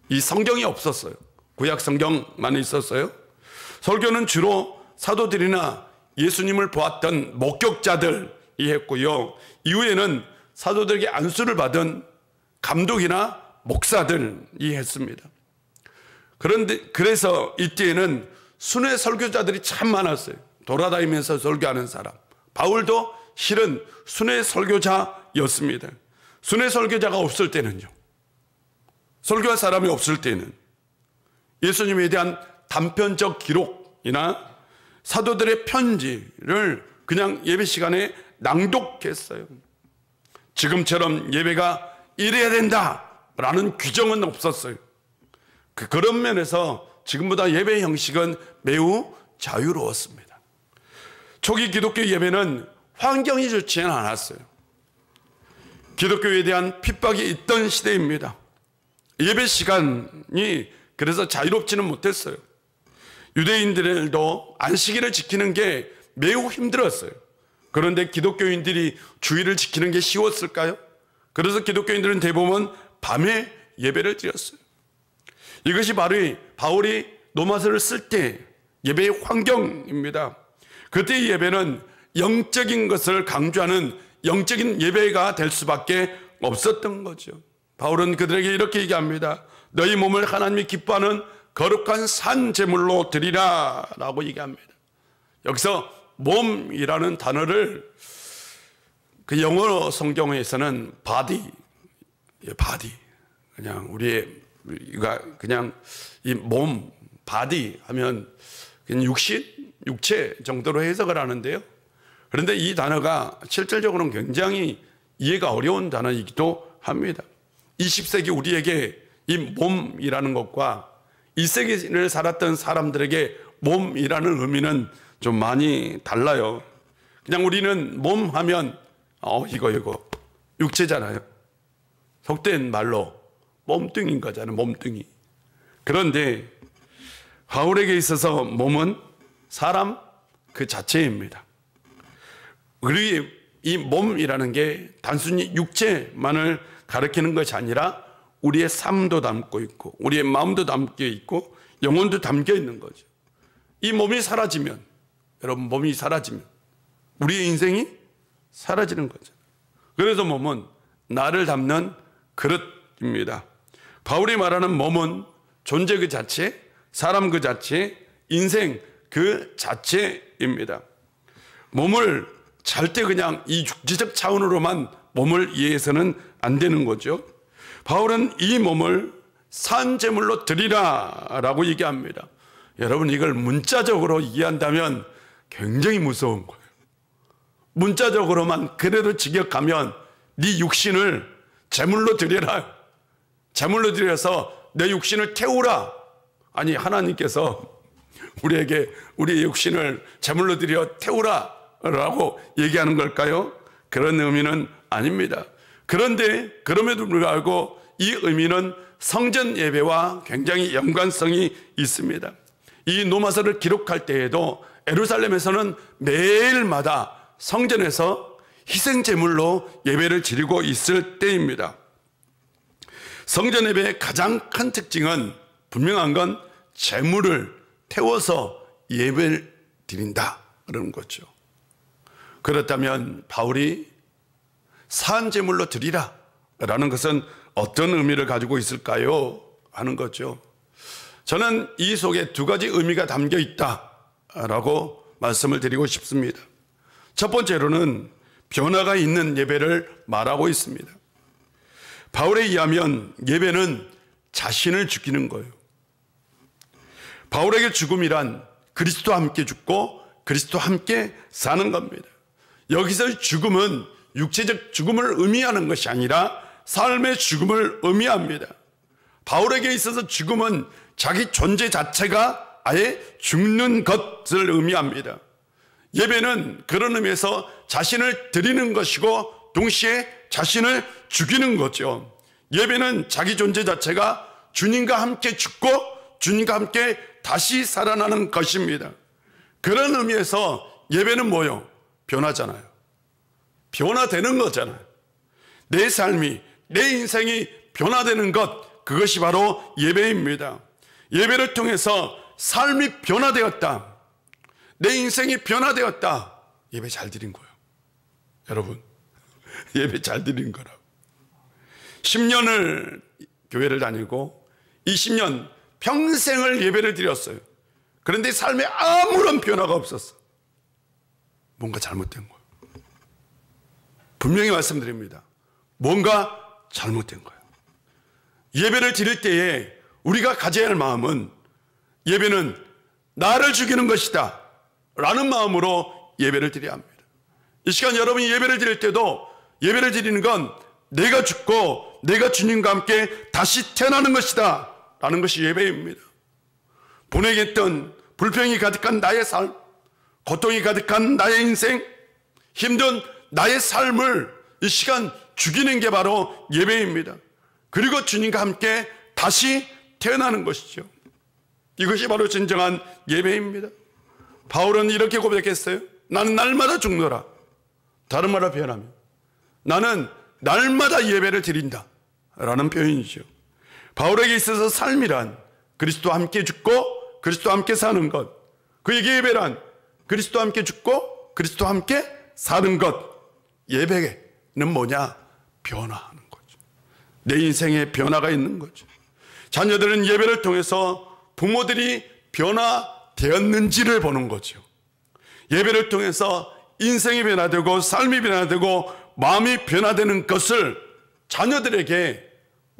이 성경이 없었어요. 구약 성경만 있었어요. 설교는 주로 사도들이나 예수님을 보았던 목격자들이 했고요. 이후에는 사도들에게 안수를 받은 감독이나 목사들이 했습니다. 그래서 이때에는 순회 설교자들이 참 많았어요. 돌아다니면서 설교하는 사람. 바울도 실은 순회 설교자였습니다. 순회 설교자가 없을 때는요, 설교할 사람이 없을 때는 예수님에 대한 단편적 기록이나 사도들의 편지를 그냥 예배 시간에 낭독했어요. 지금처럼 예배가 이래야 된다라는 규정은 없었어요. 그런 면에서 지금보다 예배 형식은 매우 자유로웠습니다. 초기 기독교 예배는 환경이 좋지는 않았어요. 기독교에 대한 핍박이 있던 시대입니다. 예배 시간이 그래서 자유롭지는 못했어요. 유대인들도 안식일을 지키는 게 매우 힘들었어요. 그런데 기독교인들이 주일을 지키는 게 쉬웠을까요? 그래서 기독교인들은 대부분 밤에 예배를 드렸어요. 이것이 바로 바울이 로마서를 쓸 때 예배의 환경입니다. 그때의 예배는 영적인 것을 강조하는 영적인 예배가 될 수밖에 없었던 거죠. 바울은 그들에게 이렇게 얘기합니다. 너희 몸을 하나님이 기뻐하는 거룩한 산 제물로 드리라 라고 얘기합니다. 여기서 몸이라는 단어를 그 영어 성경에서는 body, 그냥 우리가 그냥 이 몸, body 하면 그냥 육체 정도로 해석을 하는데요. 그런데 이 단어가 실질적으로는 굉장히 이해가 어려운 단어이기도 합니다. 20세기 우리에게 이 몸이라는 것과 1세기를 살았던 사람들에게 몸이라는 의미는 좀 많이 달라요. 그냥 우리는 몸 하면 이거 육체잖아요. 속된 말로 몸뚱이인 거잖아요. 몸뚱이. 그런데 바울에게 있어서 몸은 사람 그 자체입니다. 우리 이 몸이라는 게 단순히 육체만을 가리키는 것이 아니라 우리의 삶도 담고 있고 우리의 마음도 담겨 있고 영혼도 담겨 있는 거죠. 이 몸이 사라지면, 여러분, 몸이 사라지면 우리의 인생이 사라지는 거죠. 그래서 몸은 나를 담는 그릇입니다. 바울이 말하는 몸은 존재 그 자체, 사람 그 자체, 인생 그 자체입니다. 몸을 절대 그냥 이 육지적 차원으로만 몸을 이해해서는 안 되는 거죠. 바울은 이 몸을 산제물로 드리라 라고 얘기합니다. 여러분, 이걸 문자적으로 이해한다면 굉장히 무서운 거예요. 문자적으로만 그대로 직역하면 네 육신을 제물로 드려라, 제물로 드려서 내 육신을 태우라. 아니, 하나님께서 우리에게 우리의 육신을 제물로 드려 태우라 라고 얘기하는 걸까요? 그런 의미는 아닙니다. 그런데 그럼에도 불구하고 이 의미는 성전 예배와 굉장히 연관성이 있습니다. 이 로마서를 기록할 때에도 예루살렘에서는 매일마다 성전에서 희생제물로 예배를 지르고 있을 때입니다. 성전 예배의 가장 큰 특징은 분명한 건 제물을 태워서 예배를 드린다 그런 거죠. 그렇다면 바울이 산제물로 드리라 라는 것은 어떤 의미를 가지고 있을까요? 하는 거죠. 저는 이 속에 두 가지 의미가 담겨 있다라고 말씀을 드리고 싶습니다. 첫 번째로는 변화가 있는 예배를 말하고 있습니다. 바울에 의하면 예배는 자신을 죽이는 거예요. 바울에게 죽음이란 그리스도와 함께 죽고 그리스도와 함께 사는 겁니다. 여기서 죽음은 육체적 죽음을 의미하는 것이 아니라 삶의 죽음을 의미합니다. 바울에게 있어서 죽음은 자기 존재 자체가 아예 죽는 것을 의미합니다. 예배는 그런 의미에서 자신을 드리는 것이고 동시에 자신을 죽이는 거죠. 예배는 자기 존재 자체가 주님과 함께 죽고 주님과 함께 다시 살아나는 것입니다. 그런 의미에서 예배는 뭐요? 변화잖아요. 변화되는 거잖아요. 내 삶이, 내 인생이 변화되는 것, 그것이 바로 예배입니다. 예배를 통해서 삶이 변화되었다, 내 인생이 변화되었다. 예배 잘 드린 거예요. 여러분, 예배 잘 드린 거라고. 10년을 교회를 다니고 20년 평생을 예배를 드렸어요. 그런데 삶에 아무런 변화가 없었어. 뭔가 잘못된 거예요. 분명히 말씀드립니다. 뭔가 잘못된 거예요. 예배를 드릴 때에 우리가 가져야 할 마음은 예배는 나를 죽이는 것이다 라는 마음으로 예배를 드려야 합니다. 이 시간 여러분이 예배를 드릴 때도 예배를 드리는 건 내가 죽고 내가 주님과 함께 다시 태어나는 것이다 라는 것이 예배입니다. 분해했던 불평이 가득한 나의 삶, 고통이 가득한 나의 인생, 힘든 나의 삶을 이 시간 죽이는 게 바로 예배입니다. 그리고 주님과 함께 다시 태어나는 것이죠. 이것이 바로 진정한 예배입니다. 바울은 이렇게 고백했어요. 나는 날마다 죽노라. 다른 말로 표현하면 나는 날마다 예배를 드린다 라는 표현이죠. 바울에게 있어서 삶이란 그리스도와 함께 죽고 그리스도와 함께 사는 것, 그에게 예배란 그리스도와 함께 죽고 그리스도와 함께 사는 것. 예배는 뭐냐? 변화하는 거죠. 내 인생에 변화가 있는 거죠. 자녀들은 예배를 통해서 부모들이 변화되었는지를 보는 거죠. 예배를 통해서 인생이 변화되고 삶이 변화되고 마음이 변화되는 것을 자녀들에게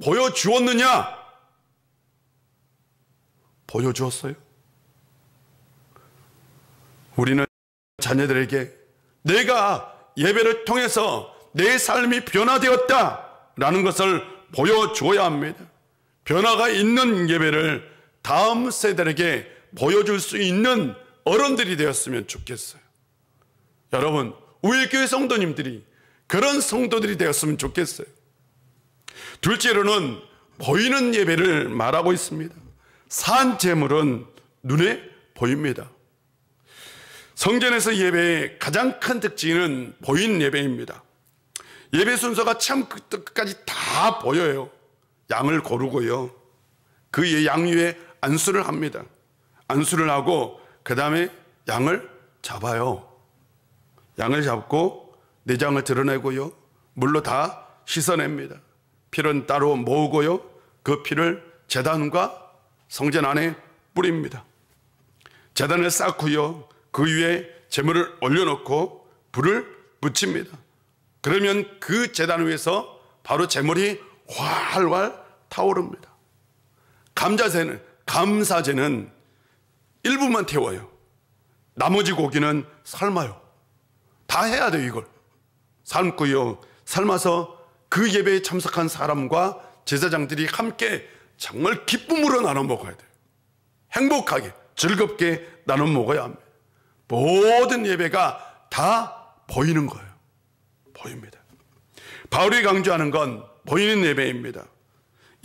보여주었느냐? 보여주었어요? 우리는 자녀들에게 내가 예배를 통해서 내 삶이 변화되었다라는 것을 보여줘야 합니다. 변화가 있는 예배를 다음 세대에게 보여줄 수 있는 어른들이 되었으면 좋겠어요. 여러분, 우리 교회 성도님들이 그런 성도들이 되었으면 좋겠어요. 둘째로는 보이는 예배를 말하고 있습니다. 산 제물은 눈에 보입니다. 성전에서 예배의 가장 큰 특징은 보이는 예배입니다. 예배 순서가 참 끝까지 다 보여요. 양을 고르고요. 그 양 위에 안수를 합니다. 안수를 하고 그 다음에 양을 잡아요. 양을 잡고 내장을 드러내고요. 물로 다 씻어냅니다. 피는 따로 모으고요. 그 피를 제단과 성전 안에 뿌립니다. 제단을 쌓고요. 그 위에 제물을 올려놓고 불을 붙입니다. 그러면 그 제단 위에서 바로 제물이 활활 타오릅니다. 감사제는 일부만 태워요. 나머지 고기는 삶아요. 다 해야 돼요. 이걸 삶고요. 삶아서 그 예배에 참석한 사람과 제사장들이 함께 정말 기쁨으로 나눠 먹어야 돼요. 행복하게 즐겁게 나눠 먹어야 합니다. 모든 예배가 다 보이는 거예요. 보입니다. 바울이 강조하는 건 보이는 예배입니다.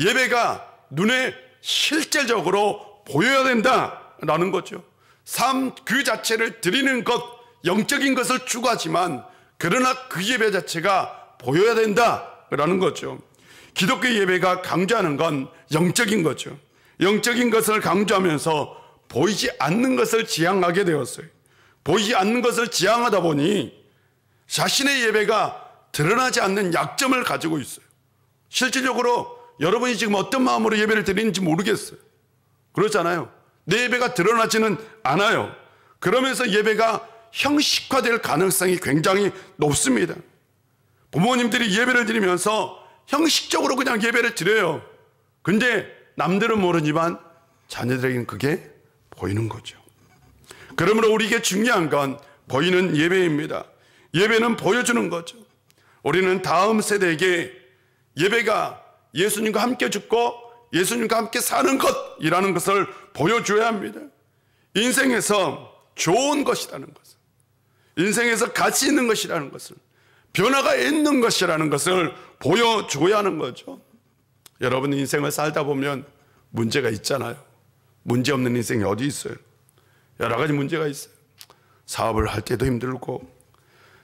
예배가 눈에 실제적으로 보여야 된다라는 거죠. 삶 그 자체를 드리는 것, 영적인 것을 추구하지만 그러나 그 예배 자체가 보여야 된다라는 거죠. 기독교 예배가 강조하는 건 영적인 거죠. 영적인 것을 강조하면서 보이지 않는 것을 지향하게 되었어요. 보이지 않는 것을 지향하다 보니 자신의 예배가 드러나지 않는 약점을 가지고 있어요. 실질적으로 여러분이 지금 어떤 마음으로 예배를 드리는지 모르겠어요. 그렇잖아요. 내 예배가 드러나지는 않아요. 그러면서 예배가 형식화될 가능성이 굉장히 높습니다. 부모님들이 예배를 드리면서 형식적으로 그냥 예배를 드려요. 근데 남들은 모르지만 자녀들에게는 그게 보이는 거죠. 그러므로 우리에게 중요한 건 보이는 예배입니다. 예배는 보여주는 거죠. 우리는 다음 세대에게 예배가 예수님과 함께 죽고 예수님과 함께 사는 것이라는 것을 보여줘야 합니다. 인생에서 좋은 것이라는 것을, 인생에서 가치 있는 것이라는 것을, 변화가 있는 것이라는 것을 보여줘야 하는 거죠. 여러분, 인생을 살다 보면 문제가 있잖아요. 문제 없는 인생이 어디 있어요? 여러 가지 문제가 있어요. 사업을 할 때도 힘들고,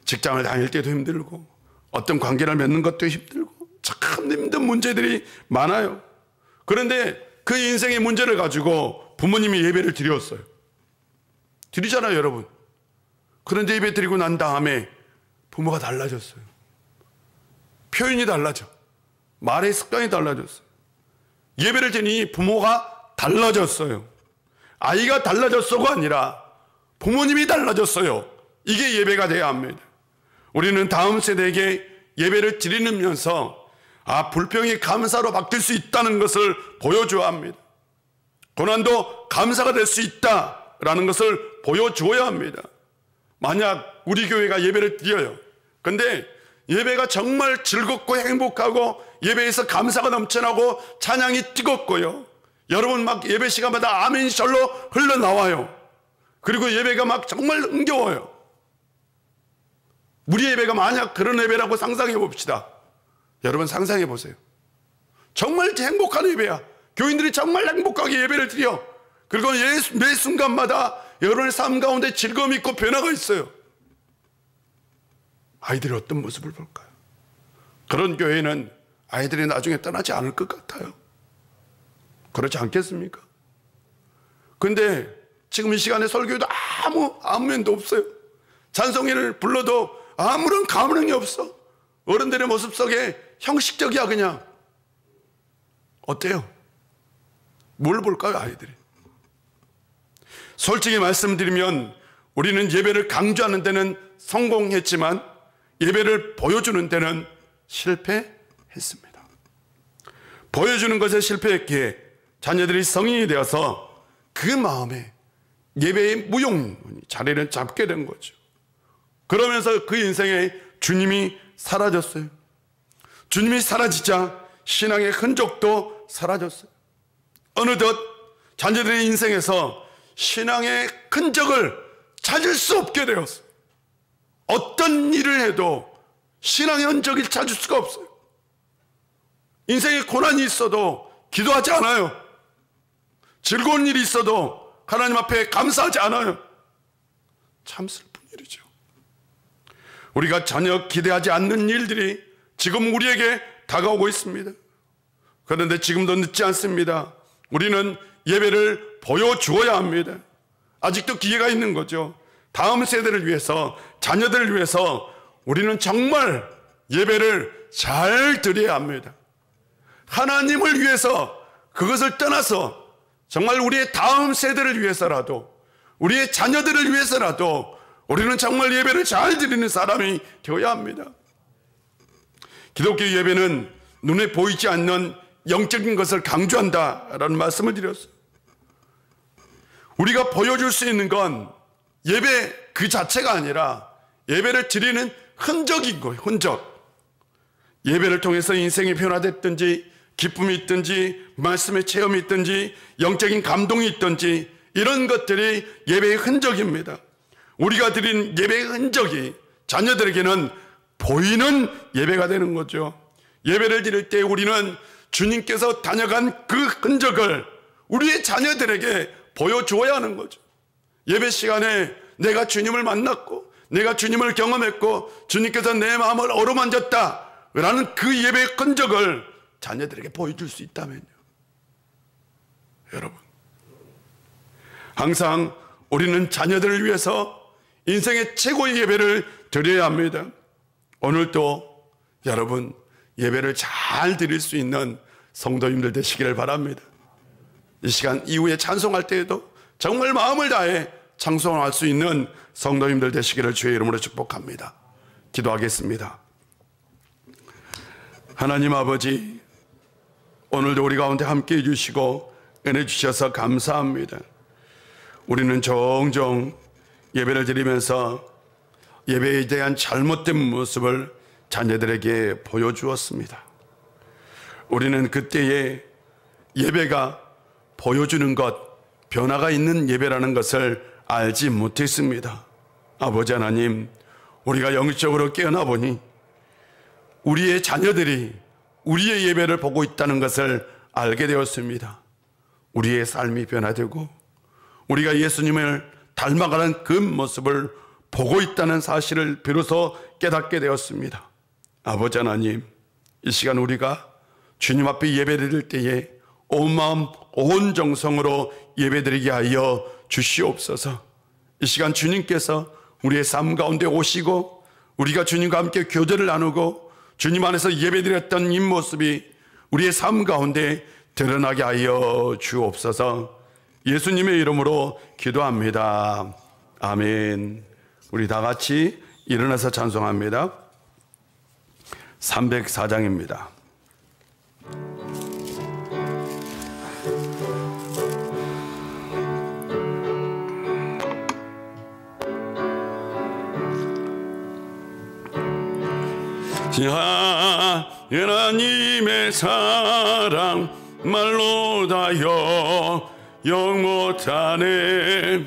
직장을 다닐 때도 힘들고, 어떤 관계를 맺는 것도 힘들고, 참 힘든 문제들이 많아요. 그런데 그 인생의 문제를 가지고 부모님이 예배를 드렸어요. 드리잖아요, 여러분. 그런데 예배 드리고 난 다음에 부모가 달라졌어요. 표현이 달라져. 말의 습관이 달라졌어요. 예배를 드리니 부모가 달라졌어요. 아이가 달라졌어가 아니라 부모님이 달라졌어요. 이게 예배가 돼야 합니다. 우리는 다음 세대에게 예배를 드리면서 불평이 감사로 바뀔 수 있다는 것을 보여줘야 합니다. 고난도 감사가 될 수 있다라는 것을 보여줘야 합니다. 만약 우리 교회가 예배를 드려요. 근데 예배가 정말 즐겁고 행복하고 예배에서 감사가 넘쳐나고 찬양이 뜨겁고요. 여러분 막 예배 시간마다 아멘이 절로 흘러나와요. 그리고 예배가 막 정말 흥겨워요. 우리 예배가 만약 그런 예배라고 상상해 봅시다. 여러분 상상해 보세요. 정말 행복한 예배야. 교인들이 정말 행복하게 예배를 드려. 그리고 매 순간마다 여러분의 삶 가운데 즐거움이 있고 변화가 있어요. 아이들이 어떤 모습을 볼까요? 그런 교회는 아이들이 나중에 떠나지 않을 것 같아요. 그렇지 않겠습니까? 근데 지금 이 시간에 설교에도 아무 면도 없어요. 찬송회를 불러도 아무런 감흥이 없어. 어른들의 모습 속에 형식적이야. 그냥 어때요? 뭘 볼까요, 아이들이? 솔직히 말씀드리면 우리는 예배를 강조하는 데는 성공했지만 예배를 보여주는 데는 실패했습니다. 보여주는 것에 실패했기에 자녀들이 성인이 되어서 그 마음에 예배의 무용론이 자리를 잡게 된 거죠. 그러면서 그 인생에 주님이 사라졌어요. 주님이 사라지자 신앙의 흔적도 사라졌어요. 어느덧 자녀들의 인생에서 신앙의 흔적을 찾을 수 없게 되었어요. 어떤 일을 해도 신앙의 흔적을 찾을 수가 없어요. 인생에 고난이 있어도 기도하지 않아요. 즐거운 일이 있어도 하나님 앞에 감사하지 않아요. 참 슬픈 일이죠. 우리가 전혀 기대하지 않는 일들이 지금 우리에게 다가오고 있습니다. 그런데 지금도 늦지 않습니다. 우리는 예배를 보여주어야 합니다. 아직도 기회가 있는 거죠. 다음 세대를 위해서, 자녀들을 위해서 우리는 정말 예배를 잘 드려야 합니다. 하나님을 위해서, 그것을 떠나서 정말 우리의 다음 세대를 위해서라도, 우리의 자녀들을 위해서라도 우리는 정말 예배를 잘 드리는 사람이 되어야 합니다. 기독교 예배는 눈에 보이지 않는 영적인 것을 강조한다라는 말씀을 드렸어요. 우리가 보여줄 수 있는 건 예배 그 자체가 아니라 예배를 드리는 흔적인 거예요. 흔적. 예배를 통해서 인생이 변화됐든지, 기쁨이 있든지, 말씀의 체험이 있든지, 영적인 감동이 있든지, 이런 것들이 예배의 흔적입니다. 우리가 드린 예배의 흔적이 자녀들에게는 보이는 예배가 되는 거죠. 예배를 드릴 때 우리는 주님께서 다녀간 그 흔적을 우리의 자녀들에게 보여주어야 하는 거죠. 예배 시간에 내가 주님을 만났고, 내가 주님을 경험했고, 주님께서 내 마음을 어루만졌다 라는 그 예배의 흔적을 자녀들에게 보여줄 수 있다면요. 여러분, 항상 우리는 자녀들을 위해서 인생의 최고의 예배를 드려야 합니다. 오늘도 여러분 예배를 잘 드릴 수 있는 성도님들 되시기를 바랍니다. 이 시간 이후에 찬송할 때에도 정말 마음을 다해 찬송할 수 있는 성도님들 되시기를 주의 이름으로 축복합니다. 기도하겠습니다. 하나님 아버지, 오늘도 우리 가운데 함께 해주시고 은혜 주셔서 감사합니다. 우리는 종종 예배를 드리면서 예배에 대한 잘못된 모습을 자녀들에게 보여주었습니다. 우리는 그때에 예배가 보여주는 것, 변화가 있는 예배라는 것을 알지 못했습니다. 아버지 하나님, 우리가 영적으로 깨어나 보니 우리의 자녀들이 우리의 예배를 보고 있다는 것을 알게 되었습니다. 우리의 삶이 변화되고 우리가 예수님을 닮아가는 그 모습을 보고 있다는 사실을 비로소 깨닫게 되었습니다. 아버지 하나님, 이 시간 우리가 주님 앞에 예배드릴 때에 온 마음 온 정성으로 예배드리게 하여 주시옵소서. 이 시간 주님께서 우리의 삶 가운데 오시고 우리가 주님과 함께 교제를 나누고 주님 안에서 예배드렸던 이 모습이 우리의 삶 가운데 드러나게 하여 주옵소서. 예수님의 이름으로 기도합니다. 아멘. 우리 다 같이 일어나서 찬송합니다. 304장입니다. 자, 하나님의 사랑 말로 다여 영 못하네.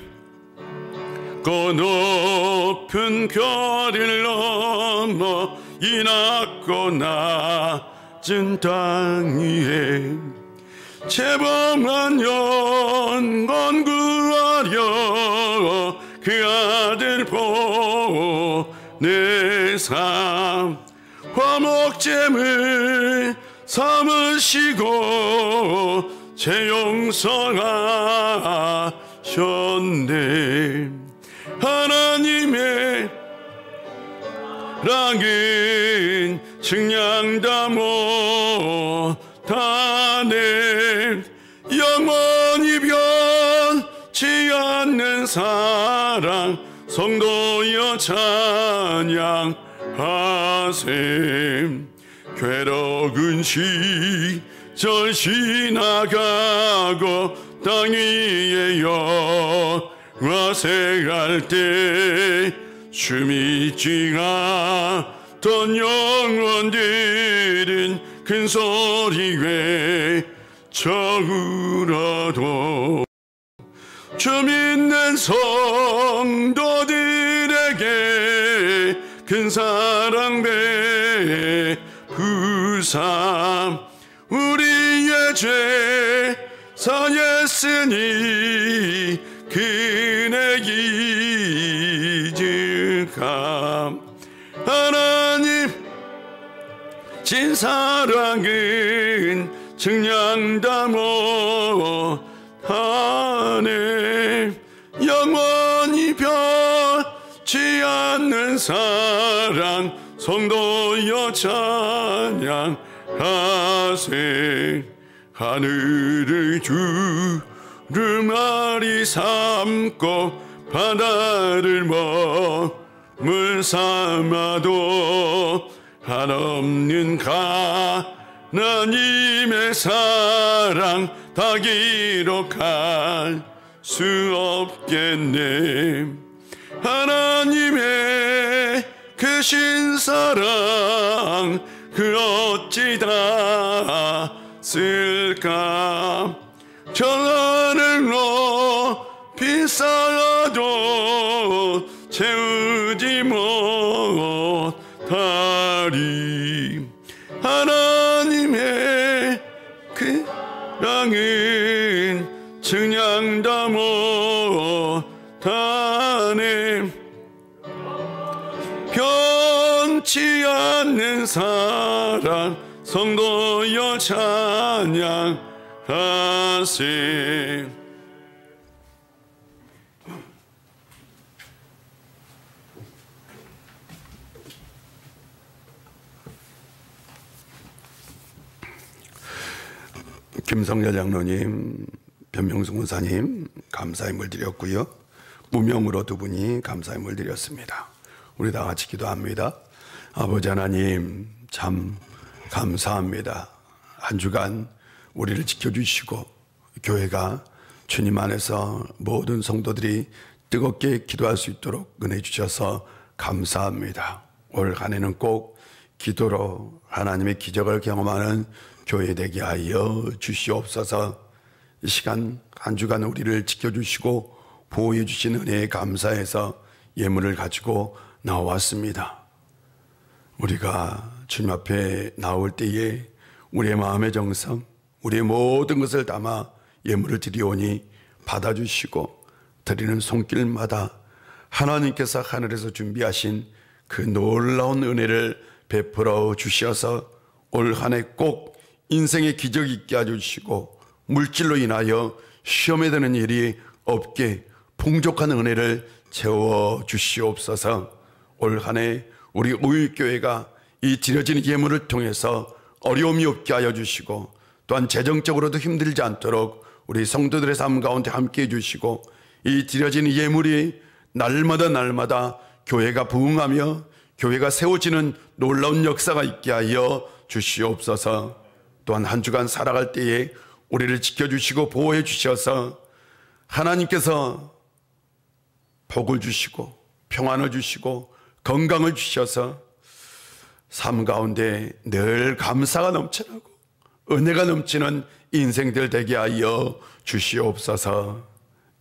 그 높은 별을 넘어 이 낮고 낮은 땅 위에 재범한 영원 구하려 그 아들 내 삶 화목제물 삼으시고 재용서하셨네. 하나님의 랑은 측량다 못하네. 영원히 변치 않는 사랑 성도여 찬양하세. 괴로운 시절 지나가고 땅 위에 영화생할 때 주 믿지 않던 영혼들은 큰 소리 외쳐울어도 주 믿는 성도들에게 큰 사랑 베푸삼. 우리의 죄 사했으니 그네 잊을까. 하나님 진사랑은 측량다 못하네. 영원히 변치 않는 사랑 성도여 찬양하세. 하늘을 두루마리 삼고 바다를 머물 삼아도 한없는 하나님의 사랑 다 기록할 수 없겠네. 하나님의 그 신사랑 그 어찌 다 쓸까. 저 하늘 높이 쌓아도 채우지 못하리. 하나님의 그 사랑은 측량다 못하네. 변치 않는 사랑 성도여 찬양하세. 김성렬 장로님, 변명수 목사님 감사임을 드렸고요. 무명으로 두 분이 감사임을 드렸습니다. 우리 다 같이 기도합니다. 아버지 하나님, 참 감사합니다. 한 주간 우리를 지켜주시고 교회가 주님 안에서 모든 성도들이 뜨겁게 기도할 수 있도록 은혜 주셔서 감사합니다. 올 한 해는 꼭 기도로 하나님의 기적을 경험하는 교회 되게 하여 주시옵소서. 이 시간 한 주간 우리를 지켜주시고 보호해 주신 은혜에 감사해서 예물을 가지고 나왔습니다. 우리가 주님 앞에 나올 때에 우리의 마음의 정성, 우리의 모든 것을 담아 예물을 드리오니 받아주시고 드리는 손길마다 하나님께서 하늘에서 준비하신 그 놀라운 은혜를 베풀어 주셔서 올 한 해 꼭 인생의 기적이 있게 해주시고 물질로 인하여 시험에 드는 일이 없게 풍족한 은혜를 채워 주시옵소서. 올 한 해 우리 오일교회가 이 드려지는 예물을 통해서 어려움이 없게 하여 주시고 또한 재정적으로도 힘들지 않도록 우리 성도들의 삶 가운데 함께 해주시고 이 드려지는 예물이 날마다 교회가 부흥하며 교회가 세워지는 놀라운 역사가 있게 하여 주시옵소서. 또한 한 주간 살아갈 때에 우리를 지켜주시고 보호해 주셔서 하나님께서 복을 주시고 평안을 주시고 건강을 주셔서 삶 가운데 늘 감사가 넘쳐나고 은혜가 넘치는 인생들 되게 하여 주시옵소서.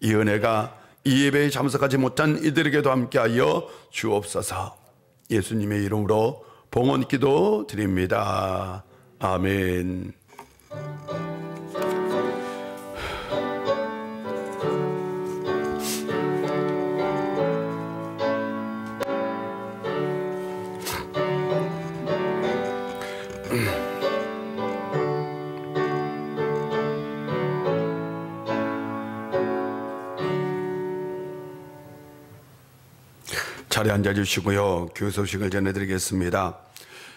이 은혜가 이 예배에 참석하지 못한 이들에게도 함께하여 주옵소서. 예수님의 이름으로 봉헌 기도 드립니다. 아멘. 자리에 앉아주시고요. 교회 소식을 전해드리겠습니다.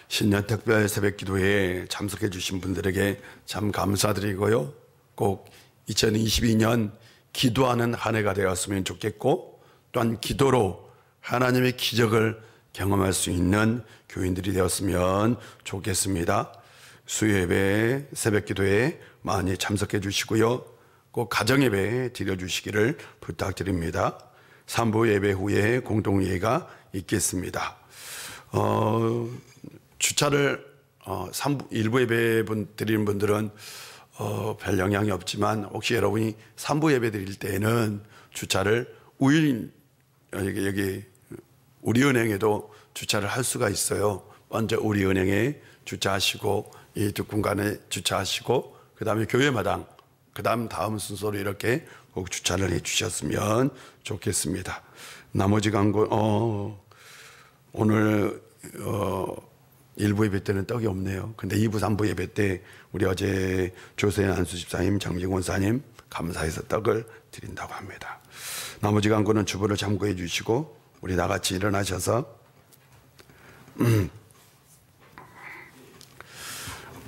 신년 특별 새벽 기도회에 참석해 주신 분들에게 참 감사드리고요. 꼭 2022년 기도하는 한 해가 되었으면 좋겠고, 또한 기도로 하나님의 기적을 경험할 수 있는 교인들이 되었으면 좋겠습니다. 수요예배, 새벽 기도에 많이 참석해 주시고요. 꼭 가정예배 드려주시기를 부탁드립니다. 3부 예배 후에 공동예배가 있겠습니다. 주차를 1부 예배 드리는 분들은 별 영향이 없지만, 혹시 여러분이 3부 예배 드릴 때에는 주차를 여기 우리은행에도 주차를 할 수가 있어요. 먼저 우리은행에 주차하시고, 이 두 군간에 주차하시고, 그 다음에 교회마당, 그 다음 순서로 이렇게 꼭 주차를 해 주셨으면 좋겠습니다. 나머지 광고, 오늘 1부 예배 때는 떡이 없네요. 근데 2부, 3부 예배 때 우리 어제 조세현 안수 집사님, 정진권 사님 감사해서 떡을 드린다고 합니다. 나머지 광고는 주부를 참고해 주시고, 우리 나같이 일어나셔서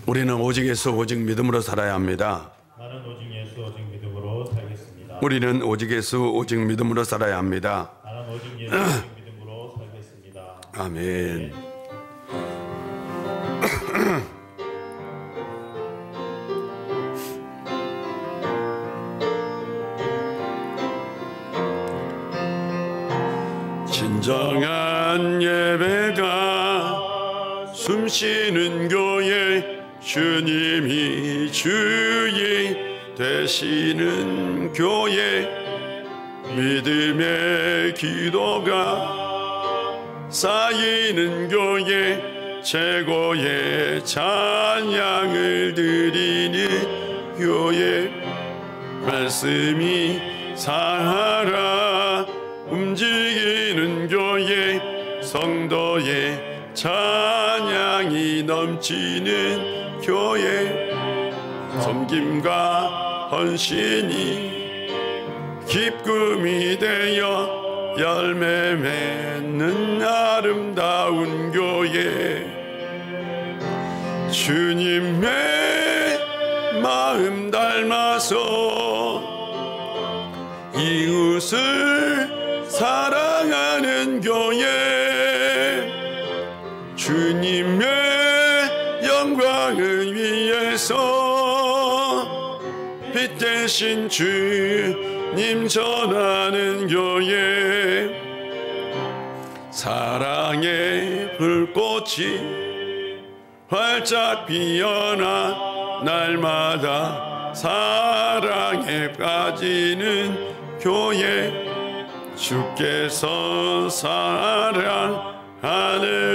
우리는 오직 예수 오직 믿음으로 살아야 합니다. 나는 오직 예수 오직 믿음으로 살겠습니다. 우리는 오직 예수 오직 믿음으로 살아야 합니다. 나는 오직 예수 오직 믿음으로 살겠습니다. 아멘. 진정한 예배가 숨쉬는 교회, 주님이 주인 되시는 교회, 믿음의 기도가 쌓이는 교회, 최고의 찬양을 드리는 교회, 말씀이 살아 움직이는 교회, 성도의 찬양이 넘치는 교회, 섬김과 헌신이 기쁨이 되어 열매 맺는 아름다운 교회, 주님의 마음 닮아서 이웃을 사랑하는 교회, 주님의 영광을 위해서 빛 대신 주님 전하는 교회, 사랑의 불꽃이 활짝 피어나 날마다 사랑에 빠지는 교회, 주께서 사랑하는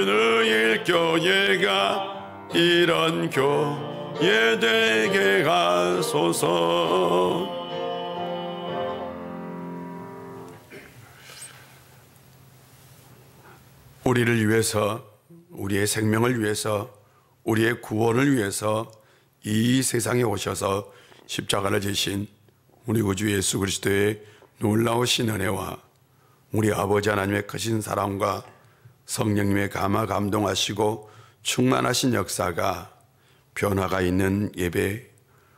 의일교회가 이런 교회 되게 하소서. 우리를 위해서, 우리의 생명을 위해서, 우리의 구원을 위해서 이 세상에 오셔서 십자가를 지신 우리 구주 예수 그리스도의 놀라우신 은혜와 우리 아버지 하나님의 크신 사랑과 성령님의 감화감동하시고 충만하신 역사가 변화가 있는 예배,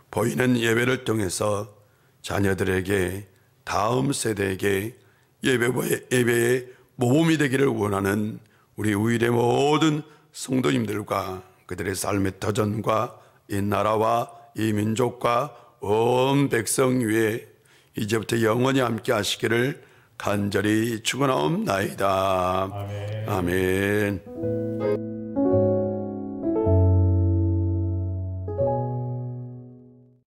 보이는 예배를 통해서 자녀들에게, 다음 세대에게 예배의 모범이 되기를 원하는 우리 우일의 모든 성도님들과 그들의 삶의 터전과 이 나라와 이 민족과 온 백성 위에 이제부터 영원히 함께 하시기를 간절히 축원하옵나이다. 아멘. 아멘.